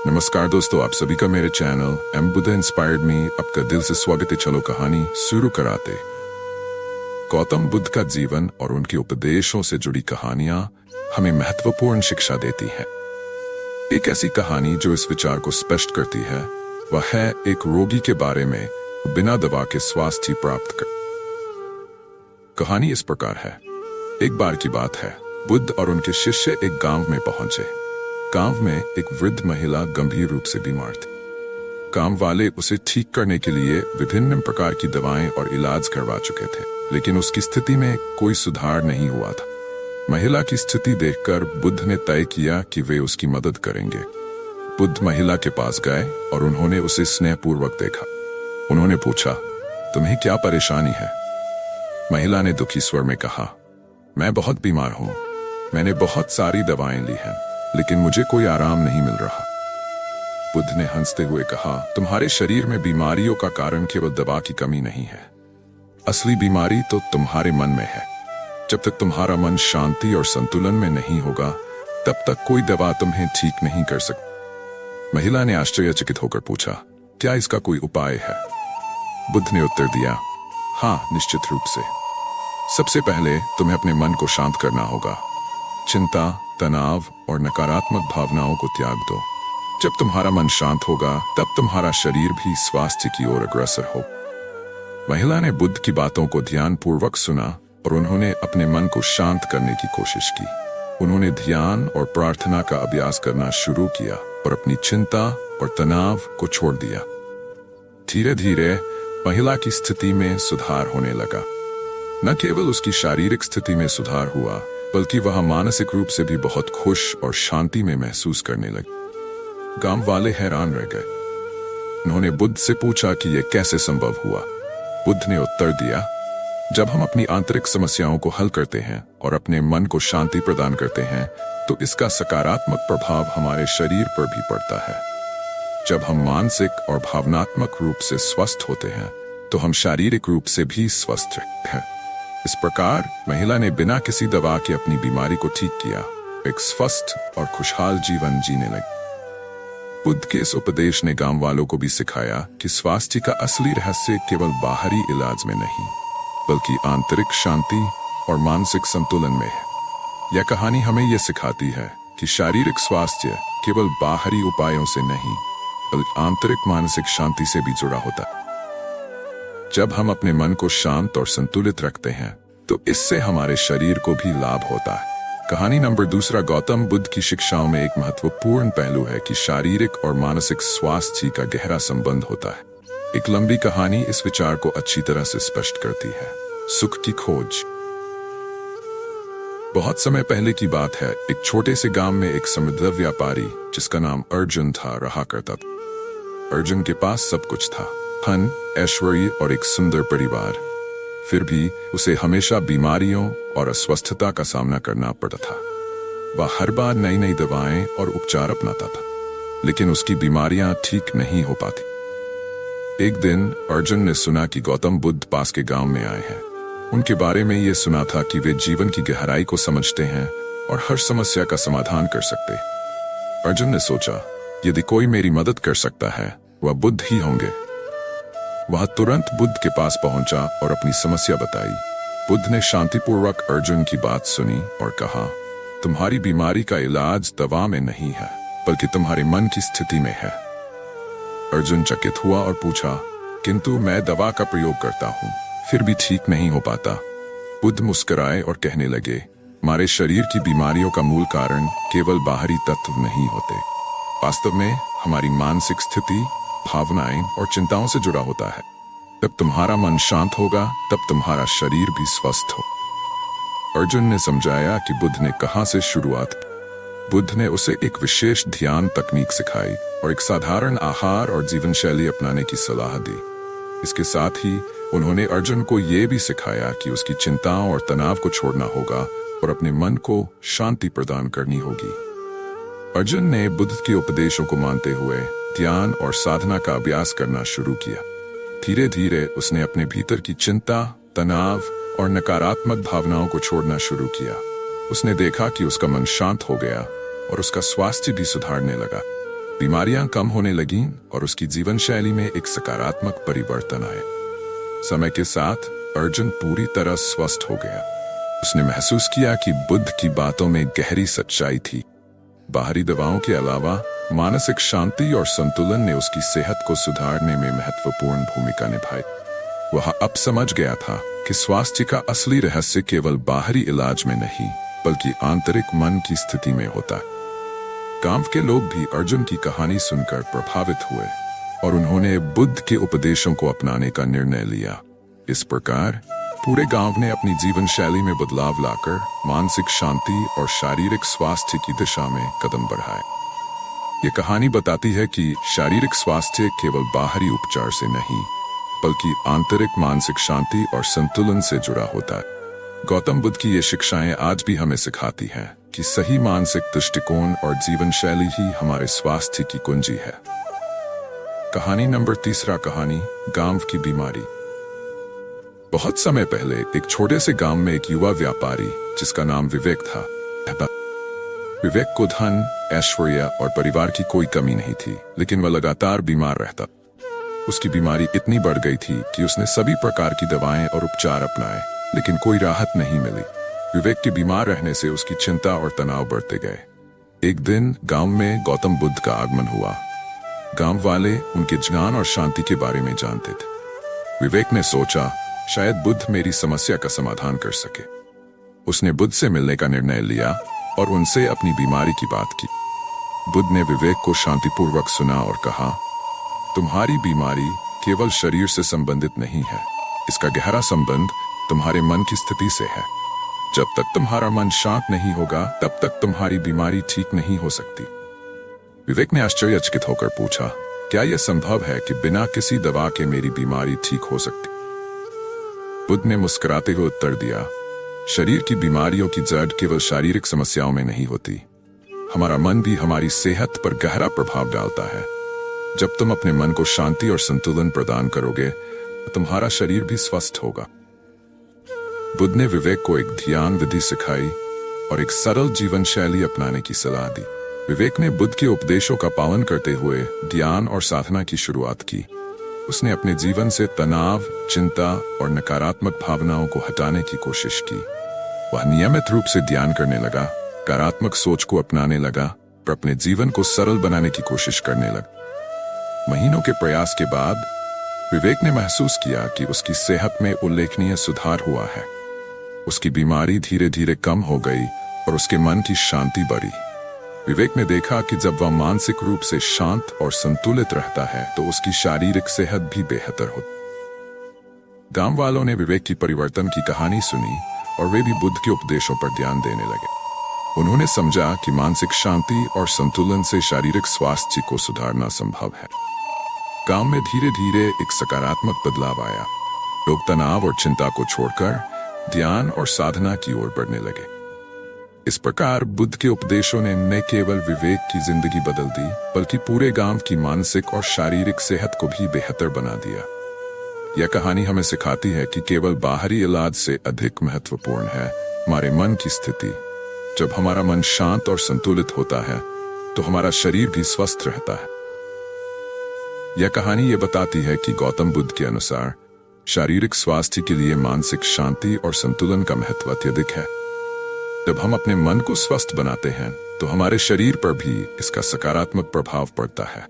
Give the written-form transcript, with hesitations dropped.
नमस्कार दोस्तों, आप सभी का मेरे channel M Buddha inspired me आपका दिल से स्वागत है। चलो कहानी शुरू कराते। गौतम बुद्ध का जीवन और उनके उपदेशों से जुड़ी कहानियां हमें महत्वपूर्ण शिक्षा देती हैं। एक ऐसी कहानी जो इस विचार को स्पष्ट करती है वह है एक रोगी के बारे में बिना दवा के स्वास्थ्य प्राप्त कर। कहानी इस प्रकार है। एक बार की बात है, बुद्ध और उनके शिष्य एक गांव में पहुंचे। गांव में एक वृद्ध महिला गंभीर रूप से बीमार थी। गांव वाले उसे ठीक करने के लिए विभिन्न प्रकार की दवाएं और इलाज करवा चुके थे, लेकिन उसकी स्थिति में कोई सुधार नहीं हुआ था। महिला की स्थिति देखकर बुद्ध ने तय किया कि वे उसकी मदद करेंगे। बुद्ध महिला के पास गए और उन्होंने उसे स्नेहपूर्वक देखा। उन्होंने पूछा, तुम्हें क्या परेशानी है? महिला ने दुखी स्वर में कहा, मैं बहुत बीमार हूं। मैंने बहुत सारी दवाएं ली हैं, लेकिन मुझे कोई आराम नहीं मिल रहा। बुद्ध ने हंसते हुए कहा, तुम्हारे शरीर में बीमारियों का कारण केवल दवा की कमी नहीं है। असली बीमारी तो तुम्हारे मन में है। जब तक तुम्हारा मन शांति और संतुलन में नहीं होगा, तब तक कोई दवा तुम्हें ठीक नहीं कर सकती। महिला ने आश्चर्यचकित होकर पूछा, क्या इसका कोई उपाय है? बुद्ध ने उत्तर दिया, हाँ, निश्चित रूप से। सबसे पहले तुम्हें अपने मन को शांत करना होगा। चिंता, तनाव और नकारात्मक भावनाओं को त्याग दो। जब तुम्हारा मन शांत होगा, तब तुम्हारा शरीर भी स्वास्थ्य की ओर अग्रसर हो। महिला ने बुद्ध की बातों को ध्यानपूर्वक सुना और उन्होंने अपने मन को शांत करने की कोशिश की। उन्होंने ध्यान और प्रार्थना का अभ्यास करना शुरू किया और अपनी चिंता और तनाव को छोड़ दिया। धीरे धीरे महिला की स्थिति में सुधार होने लगा। न केवल उसकी शारीरिक स्थिति में सुधार हुआ, बल्कि वह मानसिक रूप से भी बहुत खुश और शांति में महसूस करने लगी। गांव वाले हैरान रह गए। उन्होंने बुद्ध से पूछा कि यह कैसे संभव हुआ। बुद्ध ने उत्तर दिया, जब हम अपनी आंतरिक समस्याओं को हल करते हैं और अपने मन को शांति प्रदान करते हैं, तो इसका सकारात्मक प्रभाव हमारे शरीर पर भी पड़ता है। जब हम मानसिक और भावनात्मक रूप से स्वस्थ होते हैं, तो हम शारीरिक रूप से भी स्वस्थ रहते हैं। इस प्रकार महिला ने बिना किसी दवा के अपनी बीमारी को ठीक किया, एक स्वस्थ और खुशहाल जीवन जीने लगी। बुद्ध के इस उपदेश ने गांव वालों को भी सिखाया कि स्वास्थ्य का असली रहस्य केवल बाहरी इलाज में नहीं, बल्कि आंतरिक शांति और मानसिक संतुलन में है। यह कहानी हमें यह सिखाती है कि शारीरिक स्वास्थ्य केवल बाहरी उपायों से नहीं, बल्कि आंतरिक मानसिक शांति से भी जुड़ा होता है। जब हम अपने मन को शांत और संतुलित रखते हैं, तो इससे हमारे शरीर को भी लाभ होता है। कहानी नंबर 2। गौतम बुद्ध की शिक्षाओं में एक महत्वपूर्ण पहलू है कि शारीरिक और मानसिक स्वास्थ्य का गहरा संबंध होता है। एक लंबी कहानी इस विचार को अच्छी तरह से स्पष्ट करती है। सुख की खोज। बहुत समय पहले की बात है। एक छोटे से गांव में एक समृद्ध व्यापारी जिसका नाम अर्जुन था रहा करता था। अर्जुन के पास सब कुछ था, धन, ऐश्वर्य और एक सुंदर परिवार। फिर भी उसे हमेशा बीमारियों और अस्वस्थता का सामना करना पड़ता था। वह हर बार नई नई दवाएं और उपचार अपनाता था, लेकिन उसकी बीमारियां ठीक नहीं हो पाती। एक दिन अर्जुन ने सुना कि गौतम बुद्ध पास के गांव में आए हैं। उनके बारे में यह सुना था कि वे जीवन की गहराई को समझते हैं और हर समस्या का समाधान कर सकते हैं। अर्जुन ने सोचा, यदि कोई मेरी मदद कर सकता है, वह बुद्ध ही होंगे। वह तुरंत बुद्ध के पास पहुंचा और अपनी समस्या बताई। बुद्ध ने शांतिपूर्वक अर्जुन की बात सुनी और कहा, तुम्हारी बीमारी का इलाज दवा में नहीं है, बल्कि तुम्हारे मन की स्थिति में है। अर्जुन चकित हुआ और पूछा, किंतु मैं दवा का प्रयोग करता हूं, फिर भी ठीक नहीं हो पाता। बुद्ध मुस्कुराए और कहने लगे, हमारे शरीर की बीमारियों का मूल कारण केवल बाहरी तत्व नहीं होते। वास्तव में हमारी मानसिक स्थिति, भावनाएं और चिंताओं से जुड़ा होता है। जब तुम्हारा मन शांत होगा, तब तुम्हारा शरीर भी स्वस्थ हो। अर्जुन ने समझाया कि बुद्ध ने कहां से शुरुआत की। बुद्ध ने उसे एक विशेष ध्यान तकनीक सिखाई और एक साधारण आहार और जीवन शैली अपनाने की सलाह दी। इसके साथ ही उन्होंने अर्जुन को यह भी सिखाया कि उसकी चिंताओं और तनाव को छोड़ना होगा और अपने मन को शांति प्रदान करनी होगी। अर्जुन ने बुद्ध के उपदेशों को मानते हुए ध्यान और साधना का अभ्यास करना शुरू किया। धीरे धीरे उसने अपने भीतर की चिंता, तनाव और नकारात्मक भावनाओं को छोड़ना शुरू किया। उसने देखा कि उसका मन शांत हो गया और उसका स्वास्थ्य भी सुधारने लगा। बीमारियां कम होने लगीं और उसकी जीवन शैली में एक सकारात्मक परिवर्तन आए। समय के साथ अर्जुन पूरी तरह स्वस्थ हो गया। उसने महसूस किया कि बुद्ध की बातों में गहरी सच्चाई थी। बाहरी दवाओं के अलावा मानसिक शांति और संतुलन ने उसकी सेहत को सुधारने में महत्वपूर्ण भूमिका निभाई। वह अब समझ गया था कि स्वास्थ्य का असली रहस्य केवल बाहरी इलाज में नहीं, बल्कि आंतरिक मन की स्थिति में होता है। गांव के लोग भी अर्जुन की कहानी सुनकर प्रभावित हुए और उन्होंने बुद्ध के उपदेशों को अपनाने का निर्णय लिया। इस प्रकार पूरे गांव ने अपनी जीवन शैली में बदलाव लाकर मानसिक शांति और शारीरिक स्वास्थ्य की दिशा में कदम बढ़ाए। ये कहानी बताती है कि शारीरिक स्वास्थ्य केवल बाहरी उपचार से नहीं, बल्कि आंतरिक मानसिक शांति और संतुलन से जुड़ा होता है। गौतम बुद्ध की ये शिक्षाएं आज भी हमें सिखाती हैं कि सही मानसिक दृष्टिकोण और जीवन शैली ही हमारे स्वास्थ्य की कुंजी है। कहानी नंबर 3। कहानी गांव की बीमारी। बहुत समय पहले एक छोटे से गांव में एक युवा व्यापारी जिसका नाम विवेक था। विवेक को धन, ऐश्वर्य और परिवार की कोई कमी नहीं थी, लेकिन वह लगातार बीमार रहता। उसकी बीमारी इतनी बढ़ गई थी कि उसने सभी प्रकार की दवाएं और उपचार अपनाए, लेकिन कोई राहत नहीं मिली। विवेक के बीमार रहने से उसकी चिंता और तनाव बढ़ते गए। एक दिन गांव में गौतम बुद्ध का आगमन हुआ। गांव वाले उनके ज्ञान और शांति के बारे में जानते थे। विवेक ने सोचा, शायद बुद्ध मेरी समस्या का समाधान कर सके। उसने बुद्ध से मिलने का निर्णय लिया और उनसे अपनी बीमारी की बात की। बुद्ध ने विवेक को शांतिपूर्वक सुना और कहा, तुम्हारी बीमारी केवल शरीर से संबंधित नहीं है, इसका गहरा संबंध तुम्हारे मन की स्थिति से है। जब तक तुम्हारा मन शांत नहीं होगा, तब तक तुम्हारी बीमारी ठीक नहीं हो सकती। विवेक ने आश्चर्यचकित होकर पूछा, क्या यह संभव है कि बिना किसी दवा के मेरी बीमारी ठीक हो सकती? बुद्ध ने मुस्कुराते हुए उत्तर दिया, शरीर की बीमारियों की जड़ केवल शारीरिक समस्याओं में नहीं होती। हमारा मन भी हमारी सेहत पर गहरा प्रभाव डालता है। जब तुम अपने मन को शांति और संतुलन प्रदान करोगे, तो तुम्हारा शरीर भी स्वस्थ होगा। बुद्ध ने विवेक को एक ध्यान विधि सिखाई और एक सरल जीवन शैली अपनाने की सलाह दी। विवेक ने बुद्ध के उपदेशों का पालन करते हुए ध्यान और साधना की शुरुआत की। उसने अपने जीवन से तनाव, चिंता और नकारात्मक भावनाओं को हटाने की कोशिश की। वह नियमित रूप से ध्यान करने लगा, सकारात्मक सोच को अपनाने लगा और अपने जीवन को सरल बनाने की कोशिश करने लगा। महीनों के प्रयास के बाद विवेक ने महसूस किया कि उसकी सेहत में उल्लेखनीय सुधार हुआ है। उसकी बीमारी धीरे धीरे कम हो गई और उसके मन की शांति बढ़ी। विवेक ने देखा कि जब वह मानसिक रूप से शांत और संतुलित रहता है, तो उसकी शारीरिक सेहत भी बेहतर होती। गांव वालों ने विवेक की परिवर्तन की कहानी सुनी और वे भी बुद्ध के उपदेशों पर ध्यान देने लगे। उन्होंने समझा कि मानसिक शांति और संतुलन से शारीरिक स्वास्थ्य को सुधारना संभव है। गांव में धीरे धीरे एक सकारात्मक बदलाव आया। लोग तनाव और चिंता को छोड़कर ध्यान और साधना की ओर बढ़ने लगे। इस प्रकार बुद्ध के उपदेशों ने न केवल विवेक की जिंदगी बदल दी, बल्कि पूरे गांव की मानसिक और शारीरिक सेहत को भी बेहतर बना दिया। यह कहानी हमें सिखाती है कि केवल बाहरी इलाज से अधिक महत्वपूर्ण है हमारे मन की स्थिति। जब हमारा मन शांत और संतुलित होता है, तो हमारा शरीर भी स्वस्थ रहता है। यह कहानी ये बताती है कि गौतम बुद्ध के अनुसार शारीरिक स्वास्थ्य के लिए मानसिक शांति और संतुलन का महत्व अत्यधिक है। जब हम अपने मन को स्वस्थ बनाते हैं, तो हमारे शरीर पर भी इसका सकारात्मक प्रभाव पड़ता है।